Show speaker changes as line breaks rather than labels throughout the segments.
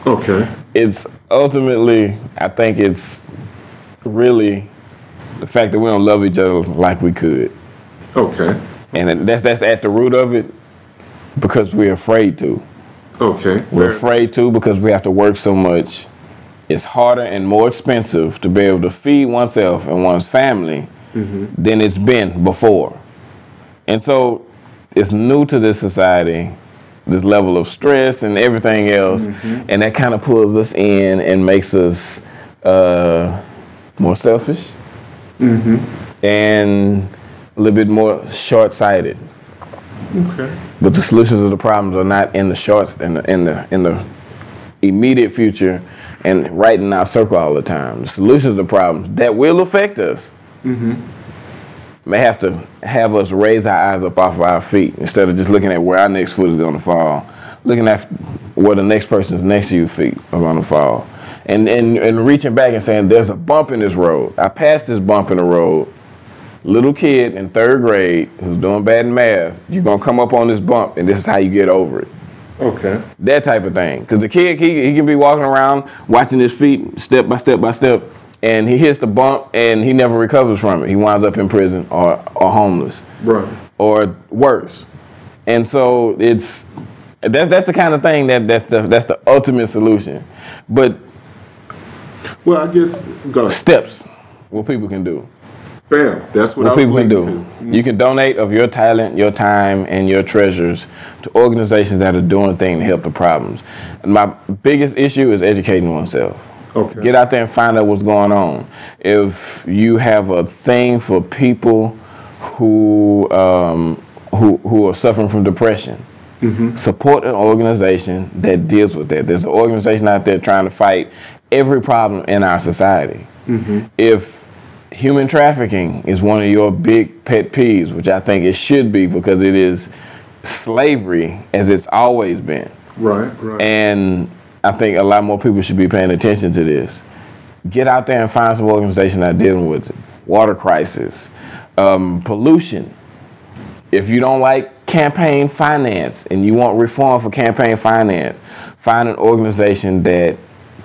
Okay.
It's ultimately, I think it's really the fact that we don't love each other like we could.
Okay.
And that's at the root of it because we're afraid to.
Okay.
We're afraid to because we have to work so much. It's harder and more expensive to be able to feed oneself and one's family than it's been before. And so it's new to this society, this level of stress and everything else, and that kind of pulls us in and makes us more selfish and a little bit more short-sighted.
Okay.
But the solutions of the problems are not in the immediate future and right in our circle all the time. The solutions of the problems that will affect us may have to have us raise our eyes up off of our feet instead of just looking at where our next foot is going to fall, looking at where the next person's next to your feet are going to fall, and reaching back and saying, there's a bump in this road. I passed this bump in the road. Little kid in 3rd grade who's doing bad in math, you're going to come up on this bump and this is how you get over it.
Okay.
That type of thing. Because the kid, he can be walking around watching his feet step by step by step, and he hits the bump and he never recovers from it. He winds up in prison or homeless.
Right.
Or worse. And so that's the kind of thing that's the ultimate solution. But
well, I guess
steps what people can do.
Bam. That's what people can do.
You can donate of your talent, your time, and your treasures to organizations that are doing things to help the problems. And my biggest issue is educating oneself.
Okay.
Get out there and find out what's going on. If you have a thing for people who are suffering from depression, support an organization that deals with that. There's an organization out there trying to fight every problem in our society. If human trafficking is one of your big pet peeves, which I think it should be because it is slavery as it's always been.
Right.
And I think a lot more people should be paying attention to this. Get out there and find some organizations that are dealing with it. Water crisis, pollution. If you don't like campaign finance and you want reform for campaign finance, find an organization that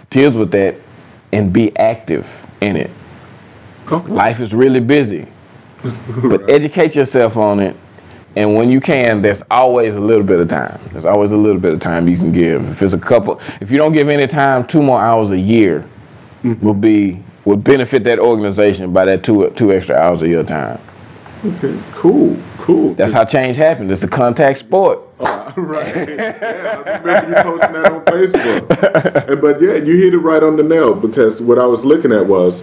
deals with that and be active in it.
Okay.
Life is really busy, but educate yourself on it, and when you can, there's always a little bit of time. There's always a little bit of time you can give. If you don't give any time, 2 more hours a year would benefit that organization by that two extra hours of your time.
Okay, cool.
That's how change happens. It's a contact sport.
Right. Yeah, I remember you posting that on Facebook. But yeah, you hit it right on the nail, because what I was looking at was,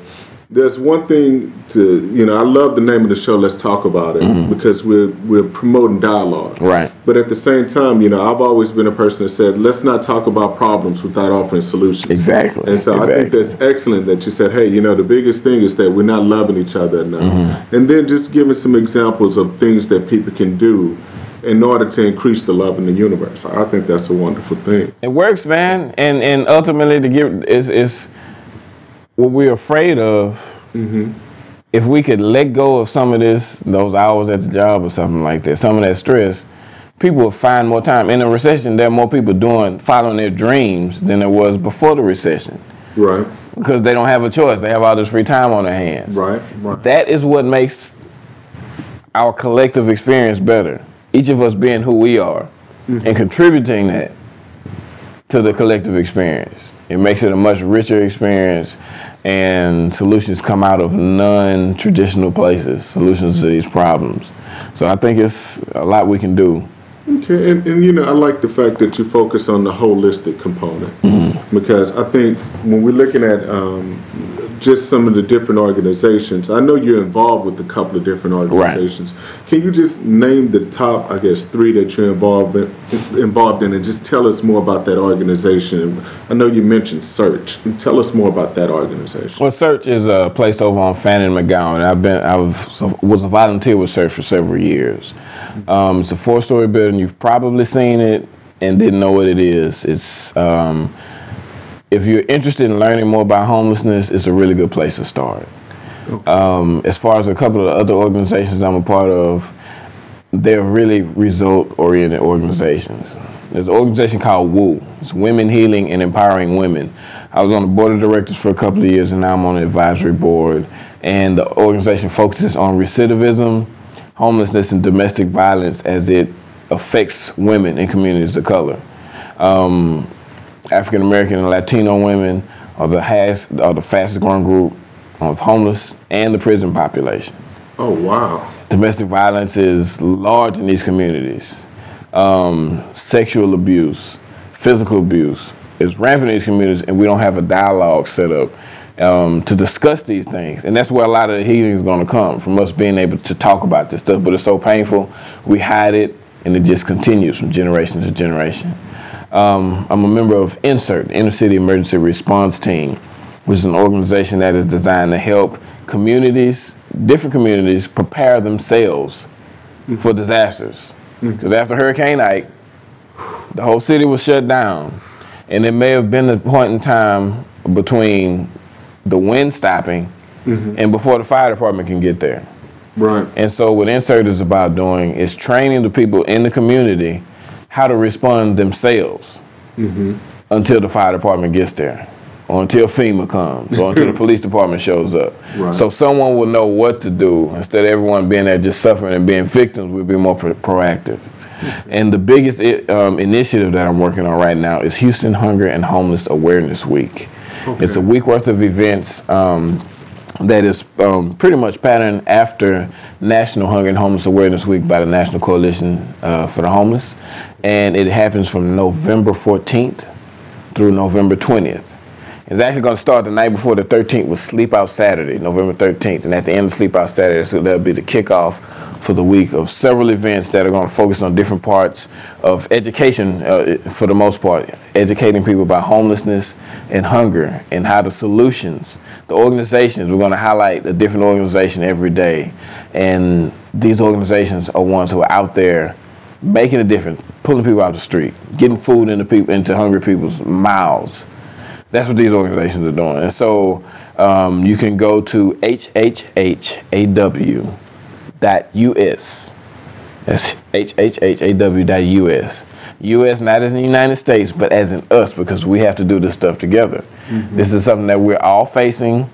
there's one thing to, I love the name of the show, Let's Talk About It, because we're promoting dialogue.
Right.
But at the same time, I've always been a person that said, let's not talk about problems without offering solutions.
Exactly.
And so I think that's excellent that you said, hey, the biggest thing is that we're not loving each other enough. And then just giving some examples of things that people can do in order to increase the love in the universe. I think that's a wonderful thing.
It works, man. And ultimately, is what we're afraid of. If we could let go of some of those hours at the job or something like that, some of that stress, people will find more time. In a recession, there are more people following their dreams than there was before the recession.
Right.
Because they don't have a choice. They have all this free time on their hands.
Right.
That is what makes our collective experience better. Each of us being who we are and contributing that to the collective experience. It makes it a much richer experience, and solutions come out of non-traditional places, solutions to these problems. So I think it's a lot we can do.
Okay, and I like the fact that you focus on the holistic component, because I think when we're looking at just some of the different organizations, I know you're involved with a couple of different organizations. Right. Can you just name the top, 3 that you're involved in, and just tell us more about that organization? I know you mentioned Search. Tell us more about that organization.
Well, Search is a place over on Fannin and McGowan. I was a volunteer with Search for several years. It's a 4-story building. You've probably seen it and didn't know what it is. It's if you're interested in learning more about homelessness, it's a really good place to start. Okay. As far as a couple of other organizations I'm a part of, they're really result-oriented organizations. There's an organization called WOO. It's Women Healing and Empowering Women. I was on the board of directors for a couple of years, and now I'm on the advisory board. And the organization focuses on recidivism, homelessness, and domestic violence as it affects women in communities of color. African American and Latino women are the fastest growing group of homeless and the prison population.
Oh, wow.
Domestic violence is large in these communities. Sexual abuse, physical abuse is rampant in these communities, and we don't have a dialogue set up to discuss these things. And that's where a lot of the healing is going to come, from us being able to talk about this stuff. But it's so painful, we hide it, and it just continues from generation to generation. I'm a member of INSERT, Inner City Emergency Response Team, which is an organization that is designed to help communities, different communities, prepare themselves for disasters. Because after Hurricane Ike, the whole city was shut down, and it may have been a point in time between the wind stopping and before the fire department can get there.
Right.
And so what INSERT is about doing is training the people in the community how to respond themselves until the fire department gets there, or until FEMA comes, or until the police department shows up.
Right.
So someone will know what to do. Instead of everyone being there just suffering and being victims, we'll be more proactive. And the biggest initiative that I'm working on right now is Houston Hunger and Homeless Awareness Week. Okay. It's a week worth of events that is pretty much patterned after National Hunger and Homeless Awareness Week by the National Coalition for the Homeless. And it happens from November 14th through November 20th. It's actually going to start the night before the 13th with Sleep Out Saturday, November 13th. And at the end of Sleep Out Saturday, so that'll be the kickoff for the week of several events that are going to focus on different parts of education, for the most part, educating people about homelessness and hunger and how the solutions, the organizations, we're going to highlight a different organization every day. And these organizations are ones who are out there making a difference, pulling people out the street, getting food into hungry people's mouths. That's what these organizations are doing. And so you can go to hhhaw.us. That's hhhaw.us. US not as in the United States, but as in us, because we have to do this stuff together. This is something that we're all facing,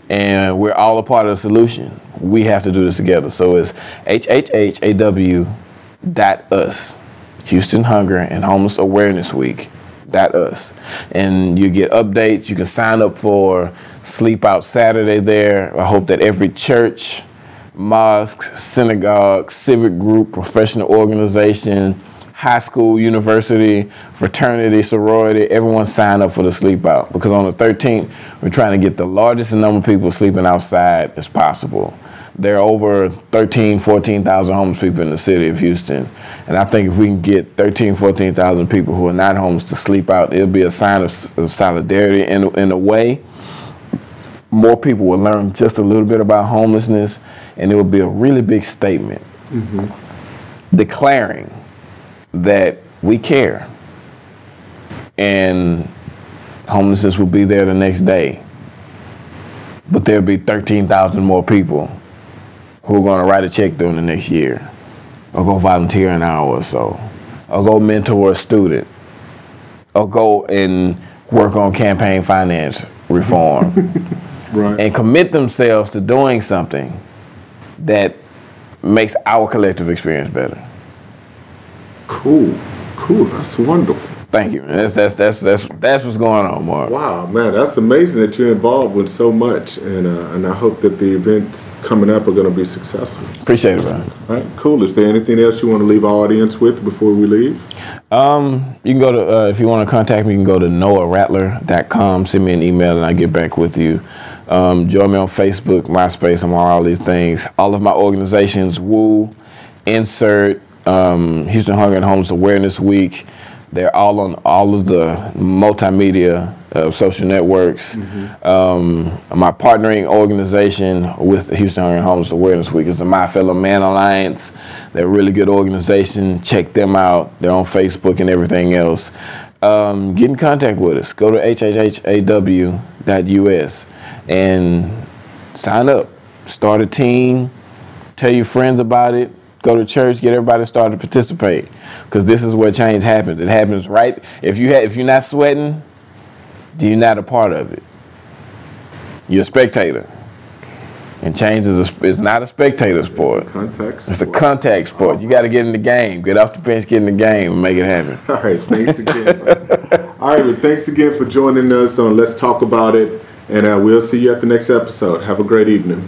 and we're all a part of the solution. We have to do this together. So it's hhhaw.us. Houston Hunger and Homeless Awareness Week. .us, and you get updates. You can sign up for Sleep Out Saturday there. I hope that every church, mosque, synagogue, civic group, professional organization, high school, university, fraternity, sorority, everyone sign up for the Sleep Out, because on the 13th we're trying to get the largest number of people sleeping outside as possible. There are over 14,000 homeless people in the city of Houston. And I think if we can get 14,000 people who are not homeless to sleep out, it'll be a sign of solidarity. In a way, more people will learn just a little bit about homelessness, and it will be a really big statement declaring that we care. And homelessness will be there the next day. But there'll be 13,000 more people who are going to write a check during the next year, or go volunteer an hour or so, or go mentor a student, or go and work on campaign finance reform,
right,
and commit themselves to doing something that makes our collective experience better.
Cool. That's wonderful.
Thank you. That's what's going on, Mark.
Wow, man, that's amazing that you're involved with so much, and I hope that the events coming up are going to be successful.
Appreciate it, man.
All right, cool. Is there anything else you want to leave our audience with before we leave?
You can go to, if you want to contact me, you can go to noahrattler.com, send me an email, and I'll get back with you. Join me on Facebook, MySpace, I'm on all these things. All of my organizations, WOO, INSERT, Houston Hunger and Homeless Awareness Week, they're all on all of the multimedia social networks. My partnering organization with the Houston Hunger and Homeless Awareness Week is the My Fellow Man Alliance. They're a really good organization. Check them out. They're on Facebook and everything else. Get in contact with us. Go to hhhaw.us and sign up. Start a team. Tell your friends about it. Go to church, get everybody to start to participate, because this is where change happens. It happens right. If you're not sweating, then you're not a part of it. You're a spectator. And change is not a spectator sport.
It's a contact sport.
It's a contact sport. You got to get in the game. Get off the bench, get in the game, and make it happen.
All right, thanks again. All right, well, thanks again for joining us on Let's Talk About It. And we'll see you at the next episode. Have a great evening.